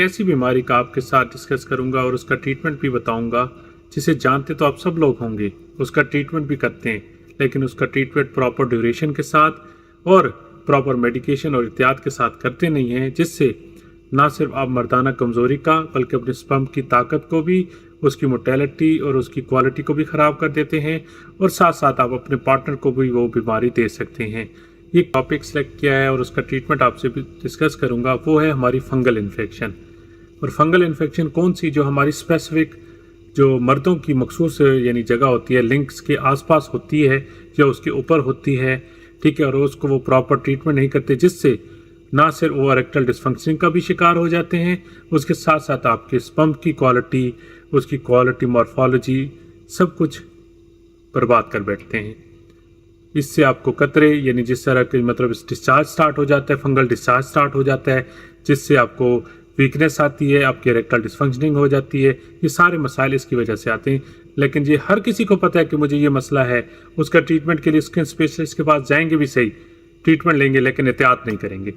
ऐसी बीमारी का आपके साथ डिस्कस करूंगा और उसका ट्रीटमेंट भी बताऊंगा, जिसे जानते तो आप सब लोग होंगे, उसका ट्रीटमेंट भी करते हैं, लेकिन उसका ट्रीटमेंट प्रॉपर ड्यूरेशन के साथ और प्रॉपर मेडिकेशन और एहतियात के साथ करते नहीं हैं, जिससे ना सिर्फ आप मर्दाना कमज़ोरी का बल्कि अपने स्पर्म की ताकत को भी, उसकी मोटेलिटी और उसकी क्वालिटी को भी ख़राब कर देते हैं, और साथ साथ आप अपने पार्टनर को भी वो बीमारी दे सकते हैं। ये टॉपिक सेलेक्ट किया है और उसका ट्रीटमेंट आपसे भी डिस्कस करूंगा, वो है हमारी फंगल इन्फेक्शन। और फंगल इन्फेक्शन कौन सी, जो हमारी स्पेसिफिक जो मर्दों की मखसूस यानी जगह होती है, लिंक्स के आसपास होती है या उसके ऊपर होती है, ठीक है, और उसको वो प्रॉपर ट्रीटमेंट नहीं करते, जिससे ना सिर्फ वो इरेक्टाइल डिस्फंक्शन का भी शिकार हो जाते हैं, उसके साथ साथ आपके स्पर्म की क्वालिटी, उसकी क्वालिटी, मॉर्फोलॉजी, सब कुछ बर्बाद कर बैठते हैं। इससे आपको कतरे यानी जिस तरह के मतलब डिस्चार्ज स्टार्ट हो जाता है, फंगल डिस्चार्ज स्टार्ट हो जाता है, जिससे आपको वीकनेस आती है, आपकी इरेक्टाइल डिस्फंक्शनिंग हो जाती है। ये सारे मसाइल इसकी वजह से आते हैं। लेकिन ये हर किसी को पता है कि मुझे ये मसला है, उसका ट्रीटमेंट के लिए स्किन स्पेशलिस्ट के पास जाएंगे भी सही, ट्रीटमेंट लेंगे लेकिन एहतियात नहीं करेंगे।